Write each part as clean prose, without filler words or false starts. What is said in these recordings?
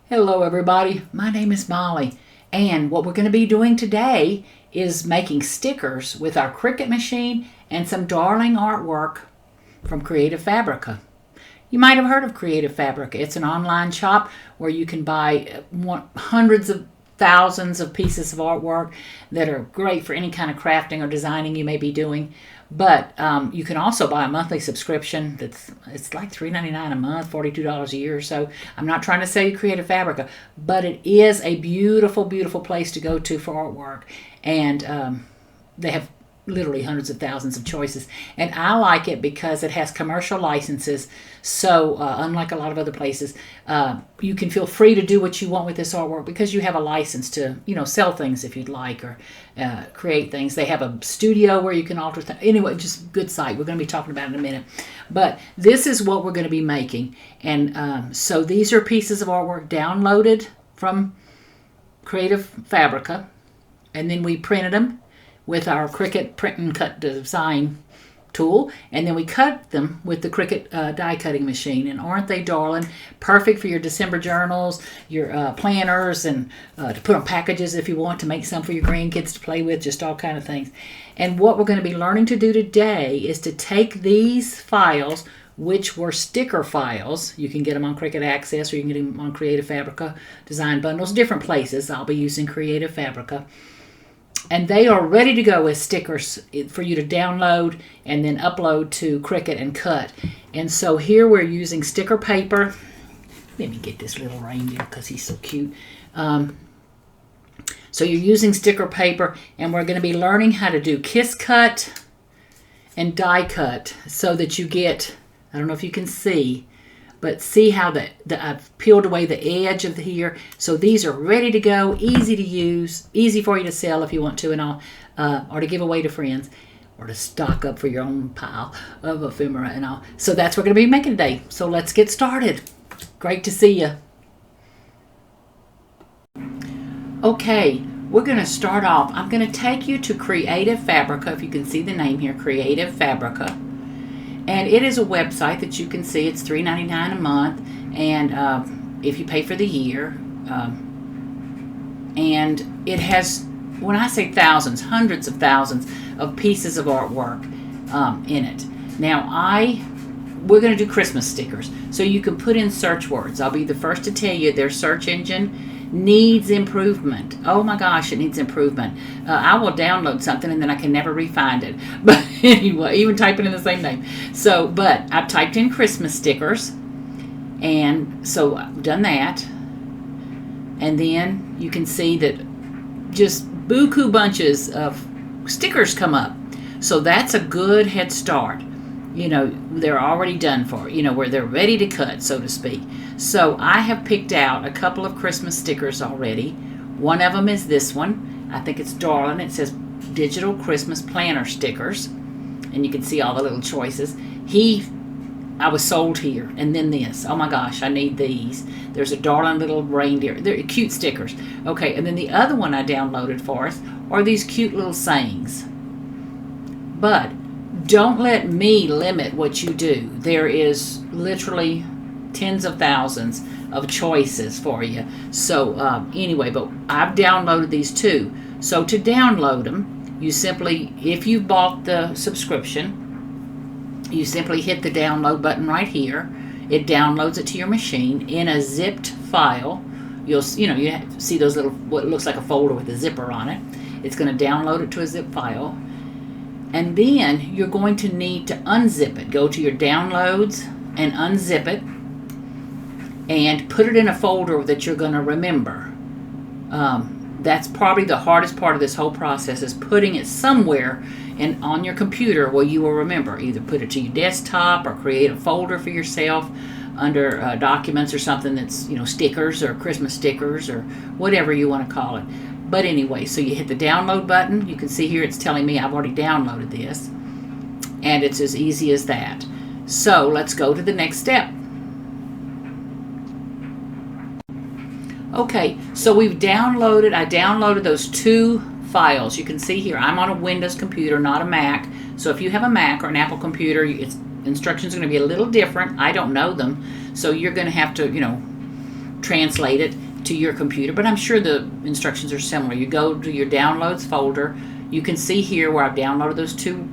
Hello everybody, my name is Molly, and what we're going to be doing today is making stickers with our Cricut machine and some darling artwork from Creative Fabrica. You might have heard of Creative Fabrica. It's an online shop where you can buy hundreds of thousands of pieces of artwork that are great for any kind of crafting or designing you may be doing. But you can also buy a monthly subscription. It's like $3.99 a month, $42 a year or so. I'm not trying to sell you Creative Fabrica, but it is a beautiful, beautiful place to go to for artwork. And they have literally hundreds of thousands of choices. And I like it because it has commercial licenses. So unlike a lot of other places, you can feel free to do what you want with this artwork because you have a license to, sell things if you'd like or create things. They have a studio where you can alter things. Anyway, just good site. We're going to be talking about it in a minute. But this is what we're going to be making. And so these are pieces of artwork downloaded from Creative Fabrica. And then we printed them with our Cricut print and cut design tool, and then we cut them with the Cricut die cutting machine. And aren't they darling? Perfect for your December journals, your planners, and to put on packages if you want to make some for your grandkids to play with, just all kind of things. And what we're going to be learning to do today is to take these files, which were sticker files. You can get them on Cricut Access or you can get them on Creative Fabrica Design Bundles, different places. I'll be using Creative Fabrica. And they are ready to go as stickers for you to download and then upload to Cricut and cut. And so here we're using sticker paper. Let me get this little reindeer because he's so cute. So you're using sticker paper, and we're going to be learning how to do kiss cut and die cut so that you get, I don't know if you can see, but see how I've peeled away the edge of here. So these are ready to go, easy to use, easy for you to sell if you want to, and all, or to give away to friends, or to stock up for your own pile of ephemera and all. So that's what we're going to be making today. So let's get started. Great to see you. Okay, we're going to start off. I'm going to take you to Creative Fabrica, if you can see the name here, Creative Fabrica. And it is a website that you can see. It's $3.99 a month, and if you pay for the year. And it has, when I say thousands, hundreds of thousands of pieces of artwork in it. Now, we're going to do Christmas stickers. So you can put in search words. I'll be the first to tell you their search engine needs improvement. Oh my gosh, it needs improvement. I will download something and then I can never re-find it. But anyway, even typing in the same name. So, but I've typed in Christmas stickers, and so I've done that. And then you can see that just buku bunches of stickers come up. So that's a good head start. They're already done for, where they're ready to cut, so to speak. So I have picked out a couple of Christmas stickers already. One of them is this one. I think it's darling. It says Digital Christmas Planner Stickers. And you can see all the little choices. I was sold here. And then this. Oh my gosh, I need these. There's a darling little reindeer. They're cute stickers. Okay, and then the other one I downloaded for us are these cute little sayings. But don't let me limit what you do. There is literally tens of thousands of choices for you. So anyway, but I've downloaded these too. So to download them, you simply, if you bought the subscription, you simply hit the download button right here. It downloads it to your machine in a zipped file. You see those little, what looks like a folder with a zipper on it. It's going to download it to a zip file. And then you're going to need to unzip it. Go to your downloads and unzip it and put it in a folder that you're going to remember. That's probably the hardest part of this whole process, is putting it somewhere on your computer where you will remember. Either put it to your desktop or create a folder for yourself under documents or something that's, stickers or Christmas stickers or whatever you want to call it. But anyway, so you hit the download button. You can see here it's telling me I've already downloaded this. And it's as easy as that. So let's go to the next step. Okay, so I downloaded those two files. You can see here I'm on a Windows computer, not a Mac. So if you have a Mac or an Apple computer, instructions are going to be a little different. I don't know them. So you're going to have to, translate it to your computer, but I'm sure the instructions are similar. You go to your downloads folder. You can see here where I've downloaded those two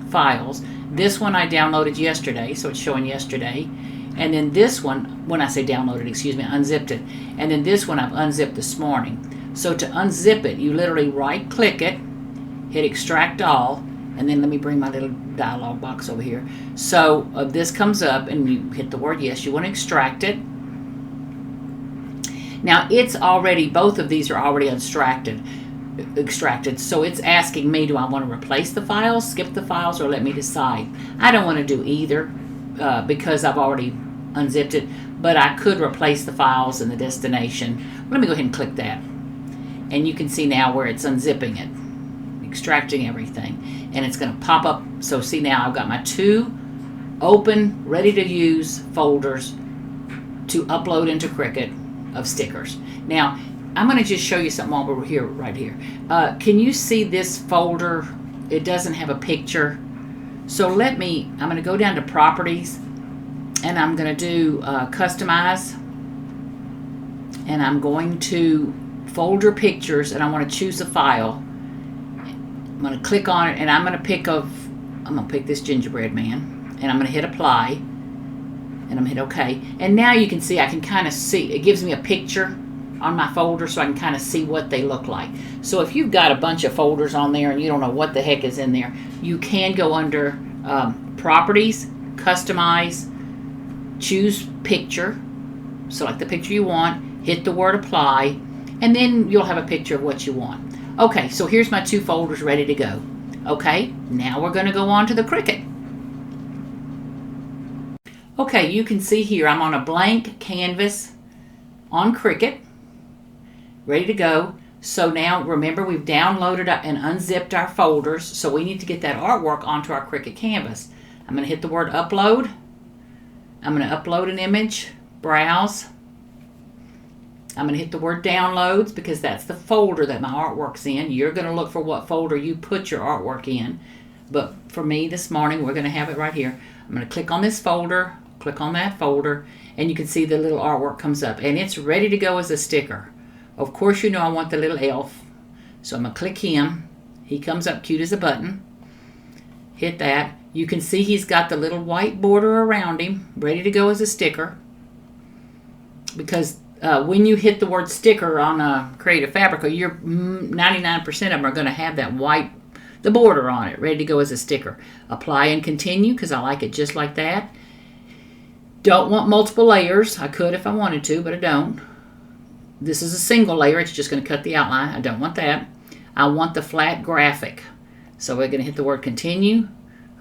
files. This one I downloaded yesterday, so it's showing yesterday. And then this one, when I say downloaded, excuse me, unzipped it. And then this one I've unzipped this morning. So to unzip it, you literally right-click it, hit Extract All, and then let me bring my little dialog box over here. So this comes up, and you hit the word yes. You want to extract it. Now it's already, both of these are already extracted. So it's asking me, do I want to replace the files, skip the files, or let me decide? I don't want to do either because I've already unzipped it, but I could replace the files in the destination. Let me go ahead and click that. And you can see now where it's unzipping it, extracting everything. And it's going to pop up. So see now I've got my two open, ready to use folders to upload into Cricut of stickers. Now, I'm going to just show you something while we're here, right here. Can you see this folder? It doesn't have a picture. So I'm going to go down to Properties, and I'm going to do Customize, and I'm going to Folder Pictures, and I want to choose a file. I'm going to click on it, and I'm going to pick this gingerbread man, and I'm going to hit Apply, and I'm going to hit OK. And now you can see, I can kind of see, it gives me a picture on my folder so I can kind of see what they look like. So if you've got a bunch of folders on there and you don't know what the heck is in there, you can go under Properties, Customize, choose Picture, select the picture you want, hit the word Apply, and then you'll have a picture of what you want. Okay, so here's my two folders ready to go. Okay, now we're going to go on to the Cricut. Okay, you can see here I'm on a blank canvas on Cricut, ready to go. So now remember, we've downloaded and unzipped our folders, so we need to get that artwork onto our Cricut canvas. I'm going to hit the word Upload. I'm going to upload an image, Browse. I'm going to hit the word Downloads because that's the folder that my artwork's in. You're going to look for what folder you put your artwork in. But for me this morning, we're going to have it right here. I'm going to click on this folder, click on that folder, and you can see the little artwork comes up. And it's ready to go as a sticker. Of course, you know I want the little elf. So I'm going to click him. He comes up cute as a button. Hit that. You can see he's got the little white border around him, ready to go as a sticker. Because when you hit the word sticker on Creative Fabrica, 99% of them are going to have that white, the border on it, ready to go as a sticker. Apply and continue because I like it just like that. Don't want multiple layers. I could if I wanted to, but I don't. This is a single layer. It's just going to cut the outline. I don't want that. I want the flat graphic. So we're going to hit the word continue.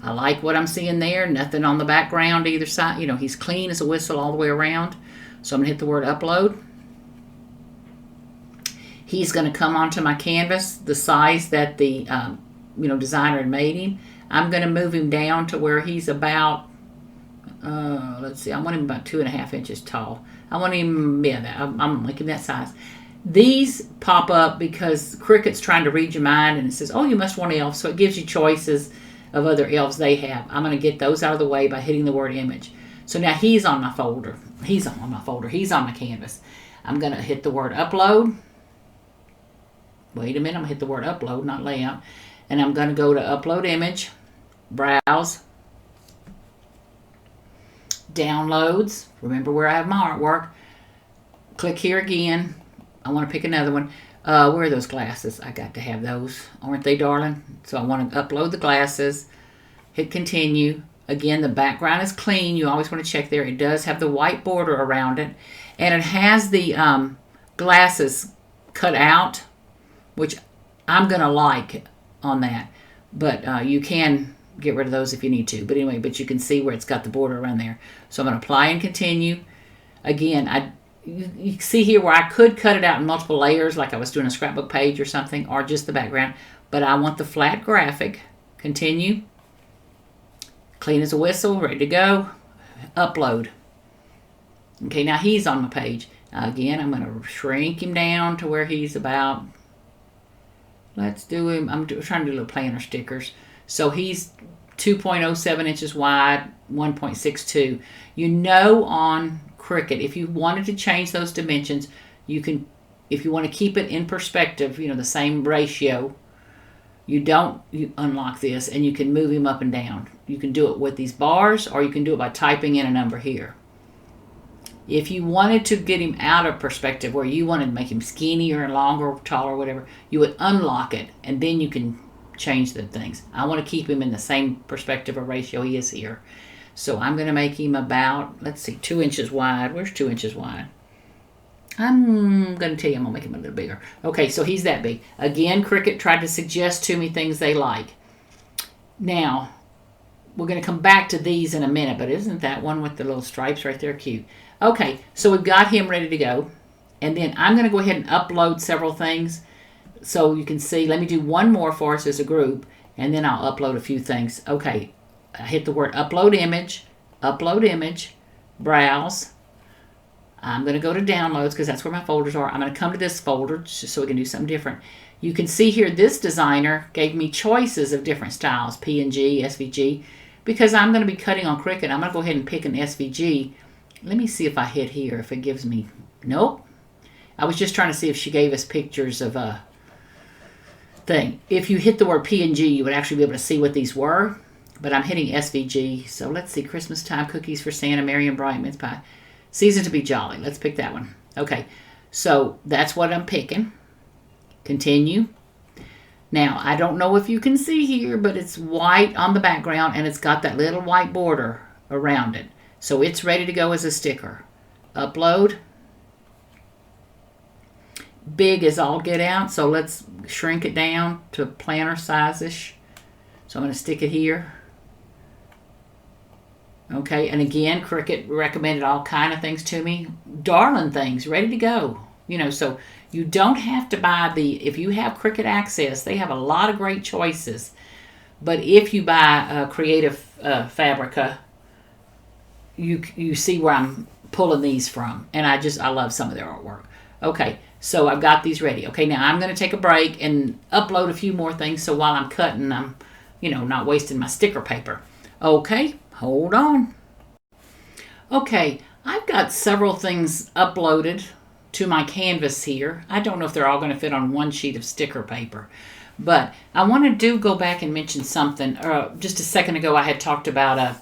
I like what I'm seeing there. Nothing on the background either side. You know, he's clean as a whistle all the way around. So I'm going to hit the word upload. He's going to come onto my canvas the size that the designer had made him. I'm going to move him down to where he's about, let's see, I want him about 2.5 inches tall. I want him, I'm making that size. These pop up because Cricut's trying to read your mind and it says, oh, you must want elves. So it gives you choices of other elves they have. I'm going to get those out of the way by hitting the word image. So now he's on my folder. He's on my canvas. I'm going to hit the word upload. Wait a minute, I'm going to hit the word upload, not layout. And I'm going to go to upload image, browse, downloads. Remember where I have my artwork. Click here again. I want to pick another one. Where are those glasses? I got to have those. Aren't they, darling? So I want to upload the glasses. Hit continue. Again, the background is clean. You always want to check there. It does have the white border around it. And it has the glasses cut out, which I'm going to like on that. But you can get rid of those if you need to. But anyway, but you can see where it's got the border around there. So I'm going to apply and continue. Again, you see here where I could cut it out in multiple layers like I was doing a scrapbook page or something, or just the background. But I want the flat graphic. Continue. Clean as a whistle, ready to go. Upload. Okay, now he's on my page. Again, I'm going to shrink him down to where he's about, let's do him, I'm trying to do little planner stickers. So he's 2.07 inches wide, 1.62. You know on Cricut, if you wanted to change those dimensions, you can. If you want to keep it in perspective, the same ratio, you unlock this and you can move him up and down. You can do it with these bars, or you can do it by typing in a number here. If you wanted to get him out of perspective, where you wanted to make him skinnier and longer, taller, whatever, you would unlock it, and then you can change the things. I want to keep him in the same perspective or ratio he is here. So I'm going to make him about, let's see, 2 inches wide. Where's 2 inches wide? I'm going to tell you I'm going to make him a little bigger. Okay, so he's that big. Again, Cricut tried to suggest to me things they like. Now, we're going to come back to these in a minute, but isn't that one with the little stripes right there cute? Okay, so we've got him ready to go. And then I'm going to go ahead and upload several things so you can see. Let me do one more for us as a group, and then I'll upload a few things. Okay, I hit the word upload image, browse. I'm going to go to downloads because that's where my folders are. I'm going to come to this folder just so we can do something different. You can see here this designer gave me choices of different styles, PNG, SVG, because I'm going to be cutting on Cricut. I'm going to go ahead and pick an SVG. Let me see if I hit here, if it gives me, nope. I was just trying to see if she gave us pictures of a thing. If you hit the word PNG, you would actually be able to see what these were, but I'm hitting SVG. So let's see, Christmas time cookies for Santa, Merry and Bright mince pie. Season to be jolly. Let's pick that one. Okay, so that's what I'm picking. Continue. Now, I don't know if you can see here, but it's white on the background, and it's got that little white border around it. So it's ready to go as a sticker. Upload. Big as all get out, so let's shrink it down to planner size-ish. So I'm going to stick it here. Okay, and again, Cricut recommended all kind of things to me. Darling things, ready to go. So you don't have to buy if you have Cricut Access, they have a lot of great choices. But if you buy Creative Fabrica, you see where I'm pulling these from. And I love some of their artwork. Okay, so I've got these ready. Okay, now I'm going to take a break and upload a few more things, so while I'm cutting, I'm, not wasting my sticker paper. Okay, hold on. Okay, I've got several things uploaded to my canvas here. I don't know if they're all going to fit on one sheet of sticker paper, but I want to go back and mention something. Just a second ago, I had talked about,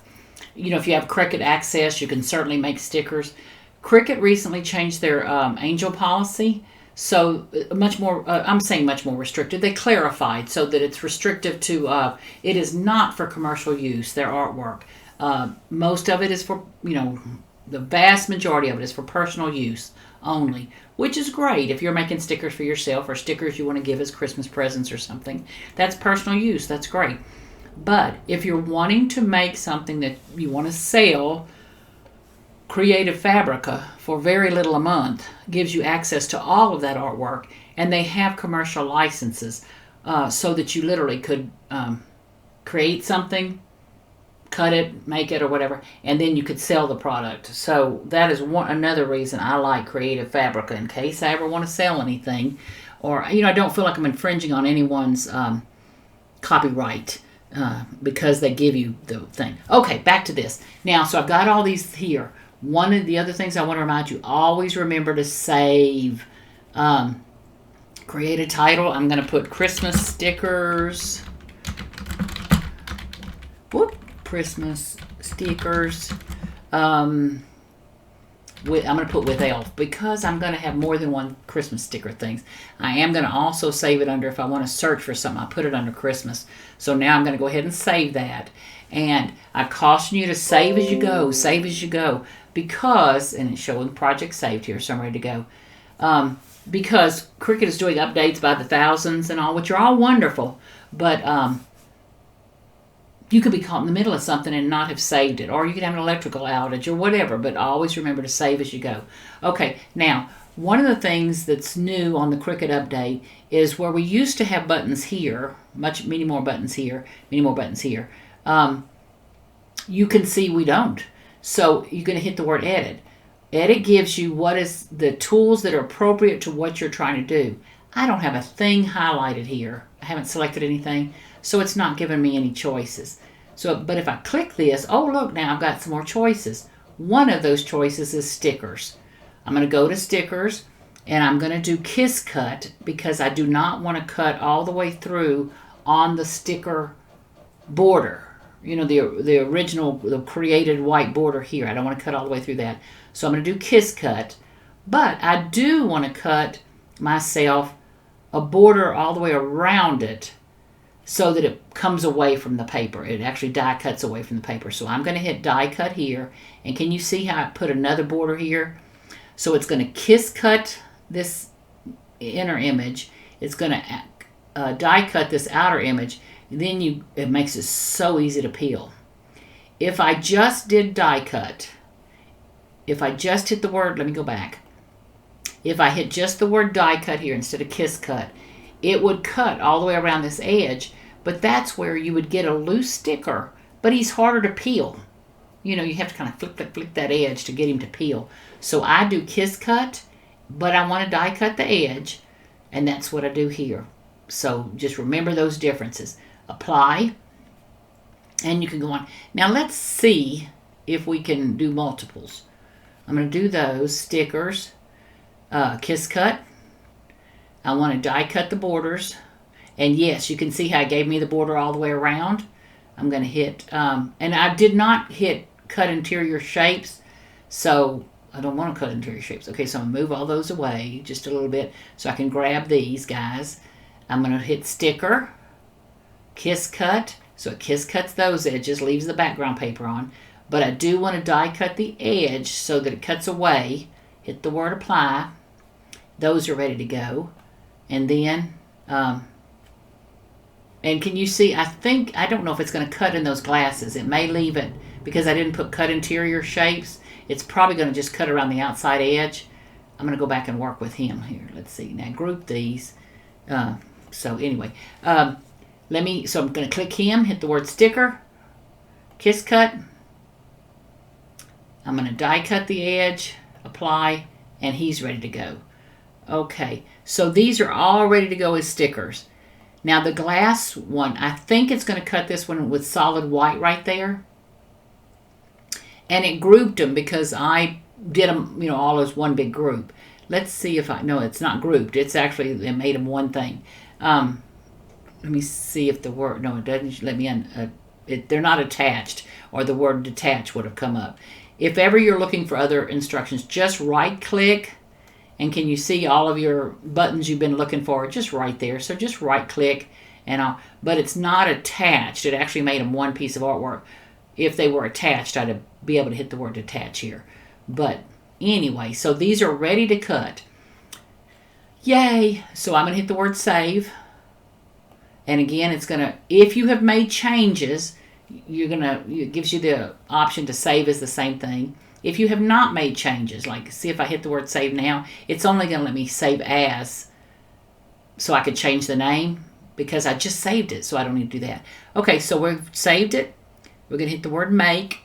if you have Cricut Access, you can certainly make stickers. Cricut recently changed their angel policy, so much more, I'm saying much more restricted. They clarified so that it's restrictive to, it is not for commercial use, their artwork. Most of it is for, the vast majority of it is for personal use only, which is great if you're making stickers for yourself or stickers you want to give as Christmas presents or something. That's personal use. That's great. But if you're wanting to make something that you want to sell, Creative Fabrica, for very little a month, gives you access to all of that artwork, and they have commercial licenses so that you literally could create something, cut it, make it, or whatever, and then you could sell the product. So that is another reason I like Creative Fabrica, in case I ever want to sell anything, or I don't feel like I'm infringing on anyone's copyright because they give you the thing. Okay, back to this. Now, so I've got all these here. One of the other things I want to remind you, always remember to save. Create a title. I'm going to put Christmas stickers. Christmas stickers. I'm going to put with elf because I'm going to have more than one Christmas sticker things. I am going to also save it under, if I want to search for something, I'll put it under Christmas. So now I'm going to go ahead and save that. And I caution you to save as you go, because, and it's showing project saved here, so I'm ready to go. Because Cricut is doing updates by the thousands and all, which are all wonderful, but you could be caught in the middle of something and not have saved it, or you could have an electrical outage or whatever, but always remember to save as you go. Okay, now, one of the things that's new on the Cricut update is where we used to have buttons here, many more buttons here, you can see we don't. So you're going to hit the word edit. Edit gives you what is the tools that are appropriate to what you're trying to do. I don't have a thing highlighted here. I haven't selected anything, so it's not giving me any choices. But if I click this, oh look, now I've got some more choices. One of those choices is stickers. I'm going to go to stickers, and I'm going to do Kiss Cut because I do not want to cut all the way through on the sticker border. You know, the original, the created white border here. I don't want to cut all the way through that. So I'm going to do Kiss Cut. But I do want to cut myself a border all the way around it so that it comes away from the paper. It actually die cuts away from the paper. So I'm going to hit die cut here. And can you see how I put another border here? So it's going to kiss cut this inner image. It's going to die cut this outer image. Then it makes it so easy to peel. If I just did die cut, if I just hit the word, let me go back. If I hit just the word die cut here instead of kiss cut, it would cut all the way around this edge, but that's where you would get a loose sticker, but he's harder to peel. You know, you have to kind of flick that edge to get him to peel. So I do kiss cut, but I want to die cut the edge, and that's what I do here. So just remember those differences. Apply, and you can go on. Now let's see if we can do multiples. I'm going to do those stickers, kiss cut. I want to die cut the borders, and yes, you can see how it gave me the border all the way around. I'm going to hit, and I did not hit cut interior shapes, so I don't want to cut interior shapes. Okay, so I'm going to move all those away just a little bit so I can grab these guys. I'm going to hit sticker, kiss cut, so it kiss cuts those edges, leaves the background paper on, but I do want to die cut the edge so that it cuts away. Hit the word apply. Those are ready to go. And then, and can you see, I don't know if it's going to cut in those glasses. It may leave it, because I didn't put cut interior shapes, it's probably going to just cut around the outside edge. I'm going to go back and work with him here. Let's see, now group these. So anyway, so I'm going to click him, hit the word sticker, kiss cut. I'm going to die cut the edge, apply, and he's ready to go. Okay, so these are all ready to go as stickers. Now the glass one, I think it's going to cut this one with solid white right there. And it grouped them because I did them, you know, all as one big group. Let's see if no, it's not grouped. It's actually, it made them one thing. Let me see if the word, no, it doesn't let me, they're not attached, or the word detach would have come up. If ever you're looking for other instructions, just right click, and can you see all of your buttons you've been looking for? Just right there. So just right click, but it's not attached. It actually made them one piece of artwork. If they were attached, I'd be able to hit the word detach here. But anyway, so these are ready to cut. Yay! So I'm going to hit the word save. And again, it's going to, if you have made changes, it gives you the option to save as the same thing. If you have not made changes, like see if I hit the word save now, it's only going to let me save as, so I could change the name, because I just saved it, so I don't need to do that. Okay, so we've saved it. We're going to hit the word make,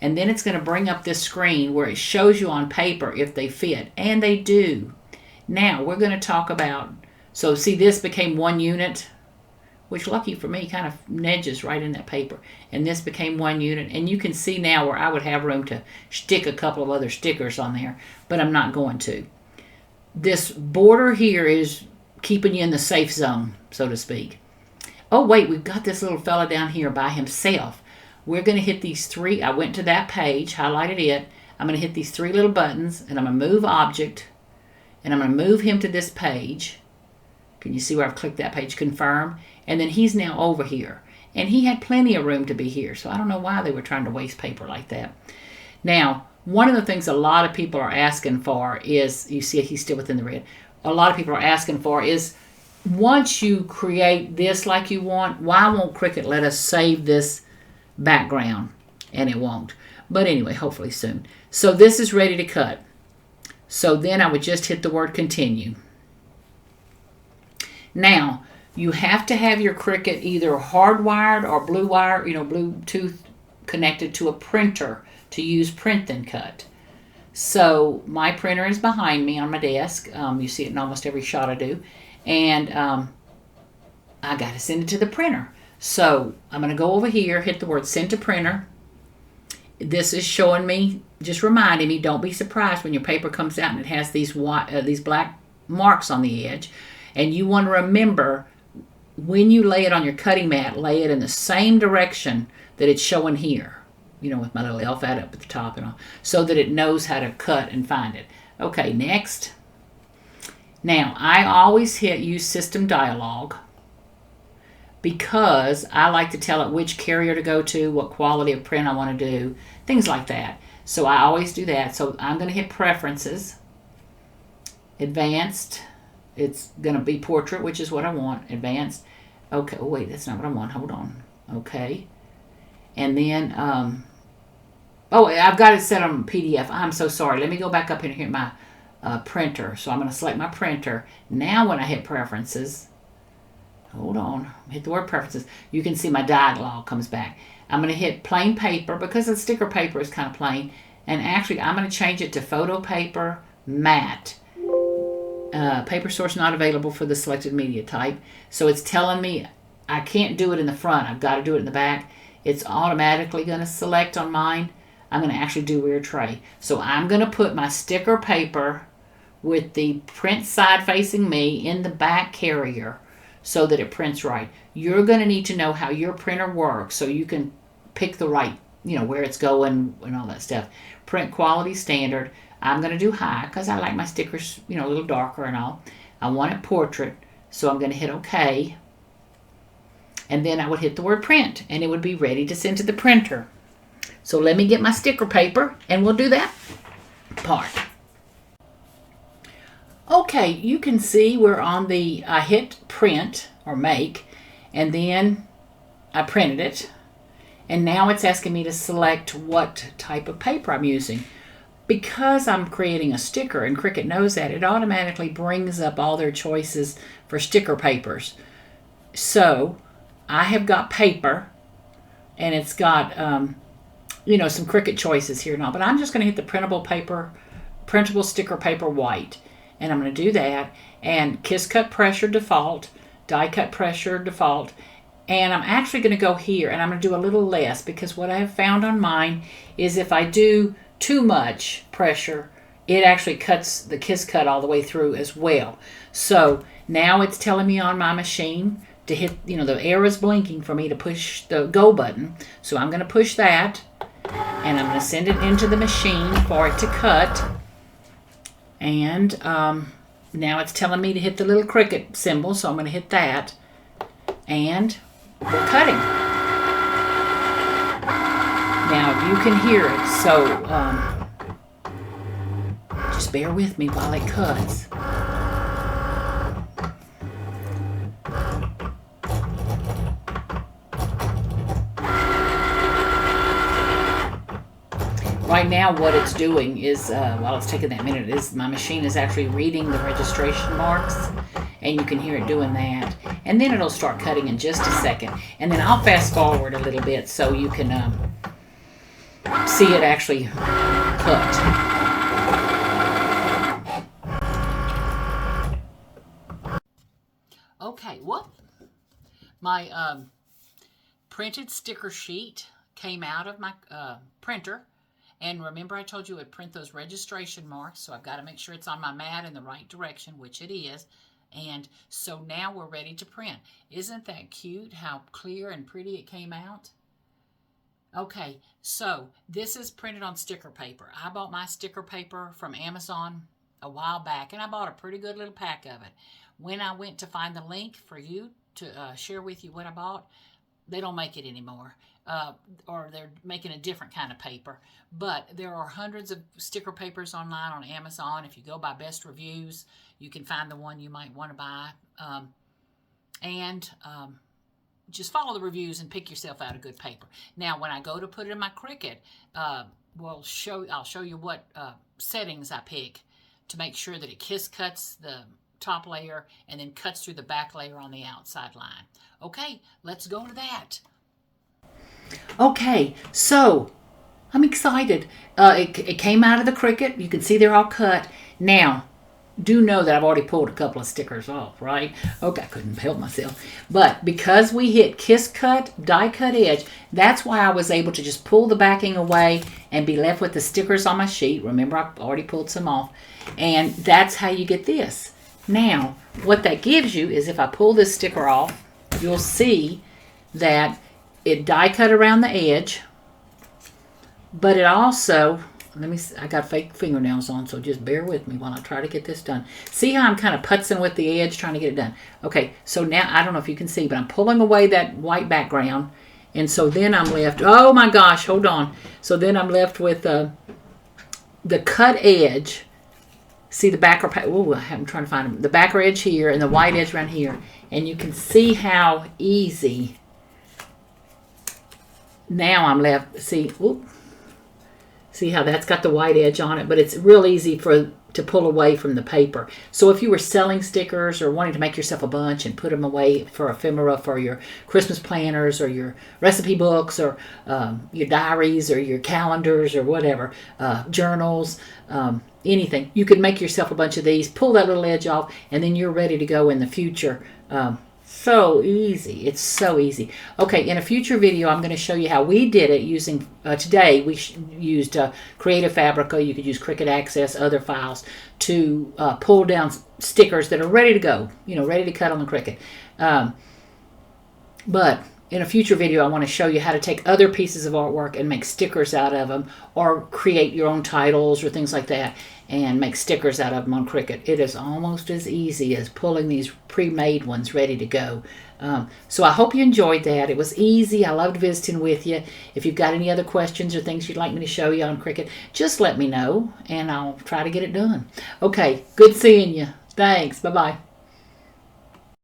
and then it's going to bring up this screen where it shows you on paper if they fit, and they do. Now we're going to talk about, so see, this became one unit, which lucky for me kind of nudges right in that paper, and this became one unit, and you can see now where I would have room to stick a couple of other stickers on there, but I'm not going to. This border here is keeping you in the safe zone, so to speak. Oh wait, we've got this little fella down here by himself. We're going to hit these three. I went to that page, highlighted it. I'm going to hit these three little buttons, and I'm going to move object, and I'm going to move him to this page. Can you see where I've clicked that page? Confirm. And then he's now over here. And he had plenty of room to be here, so I don't know why they were trying to waste paper like that. Now, one of the things a lot of people are asking for is, you see he's still within the red, a lot of people are asking for is, once you create this like you want, why won't Cricut let us save this background? And it won't. But anyway, hopefully soon. So this is ready to cut. So then I would just hit the word continue. Now, you have to have your Cricut either hardwired or blue wire, Bluetooth connected to a printer to use print then cut. So my printer is behind me on my desk. You see it in almost every shot I do. And I got to send it to the printer. So I'm going to go over here, hit the word send to printer. this is showing me, just reminding me, don't be surprised when your paper comes out and it has these black marks on the edge. And you want to remember, when you lay it on your cutting mat, lay it in the same direction that it's showing here. With my little elf hat up at the top and all, so that it knows how to cut and find it. Okay, next. Now, I always use System Dialog, because I like to tell it which carrier to go to, what quality of print I want to do, things like that. So I always do that. So I'm going to hit Preferences, Advanced. It's going to be Portrait, which is what I want. Advanced. Okay, oh wait, that's not what I want. Hold on. Okay. And then, I've got it set on PDF. I'm so sorry. Let me go back up and hit my printer. So I'm going to select my printer. Now when I hit Preferences, hold on, hit the word Preferences, you can see my dialog comes back. I'm going to hit Plain Paper, because the sticker paper is kind of plain. And actually, I'm going to change it to Photo Paper Matte. Paper source not available for the selected media type. So it's telling me I can't do it in the front. I've got to do it in the back. It's automatically going to select on mine. I'm going to actually do rear tray. So I'm going to put my sticker paper with the print side facing me in the back carrier so that it prints right. You're going to need to know how your printer works so you can pick the right, where it's going and all that stuff. Print quality standard. I'm going to do high because I like my stickers, a little darker and all. I want it portrait, so I'm going to hit OK. And then I would hit the word print, and it would be ready to send to the printer. So let me get my sticker paper, and we'll do that part. Okay, you can see we're on I hit print or make, and then I printed it. And now it's asking me to select what type of paper I'm using. Because I'm creating a sticker, and Cricut knows that, it automatically brings up all their choices for sticker papers. So I have got paper, and it's got, some Cricut choices here and all. But I'm just going to hit the printable sticker paper white. And I'm going to do that. And kiss cut pressure default, die cut pressure default. And I'm actually going to go here, and I'm going to do a little less, because what I have found on mine is if I do too much pressure, it actually cuts the kiss cut all the way through as well. So now it's telling me on my machine to hit, the arrow is blinking for me to push the go button. So I'm going to push that, and I'm going to send it into the machine for it to cut. And now it's telling me to hit the little Cricut symbol, so I'm going to hit that. And we're cutting. Now you can hear it, so just bear with me while it cuts. Right now what it's doing is, while it's taking that minute, is my machine is actually reading the registration marks, and you can hear it doing that. And then it'll start cutting in just a second. And then I'll fast forward a little bit so you can see it actually cut. Okay, my printed sticker sheet came out of my printer. And remember I told you it would print those registration marks, so I've got to make sure it's on my mat in the right direction, which it is. And so now we're ready to print. Isn't that cute how clear and pretty it came out? Okay, so this is printed on sticker paper. I bought my sticker paper from Amazon a while back, and I bought a pretty good little pack of it. When I went to find the link for you to share with you what I bought, they don't make it anymore. Or they're making a different kind of paper. But there are hundreds of sticker papers online on Amazon. If you go by best reviews, you can find the one you might want to buy. Just follow the reviews and pick yourself out a good paper. Now, when I go to put it in my Cricut, I'll show you what settings I pick to make sure that it kiss cuts the top layer and then cuts through the back layer on the outside line. Okay, let's go to that. Okay, so I'm excited. It came out of the Cricut. You can see they're all cut. Now, do know that I've already pulled a couple of stickers off, right? Okay, I couldn't help myself. But because we hit Kiss Cut, Die Cut Edge, that's why I was able to just pull the backing away and be left with the stickers on my sheet. Remember, I already pulled some off. And that's how you get this. Now, what that gives you is if I pull this sticker off, you'll see that it die cut around the edge, but it also, let me see, I got fake fingernails on, so just bear with me while I try to get this done. See how I'm kind of putzing with the edge trying to get it done? Okay, so now, I don't know if you can see, but I'm pulling away that white background, and so then I'm left, oh my gosh, hold on. So then I'm left with the cut edge. See the backer, oh, I'm trying to find them. The backer edge here and the white edge around here. And you can see how easy. Now I'm left, see, whoop. See how that's got the white edge on it, but it's real easy to pull away from the paper. So if you were selling stickers or wanting to make yourself a bunch and put them away for ephemera for your Christmas planners or your recipe books or your diaries or your calendars or whatever, journals, anything, you could make yourself a bunch of these, pull that little edge off, and then you're ready to go in the future. So easy. It's so easy. Okay, in a future video, I'm going to show you how we did it using, today we used Creative Fabrica. You could use Cricut Access, other files, to pull down stickers that are ready to go, ready to cut on the Cricut. But in a future video, I want to show you how to take other pieces of artwork and make stickers out of them, or create your own titles or things like that and make stickers out of them on Cricut. It is almost as easy as pulling these pre-made ones ready to go. So I hope you enjoyed that. It was easy. I loved visiting with you. If you've got any other questions or things you'd like me to show you on Cricut, just let me know and I'll try to get it done. Okay, good seeing you. Thanks. Bye-bye.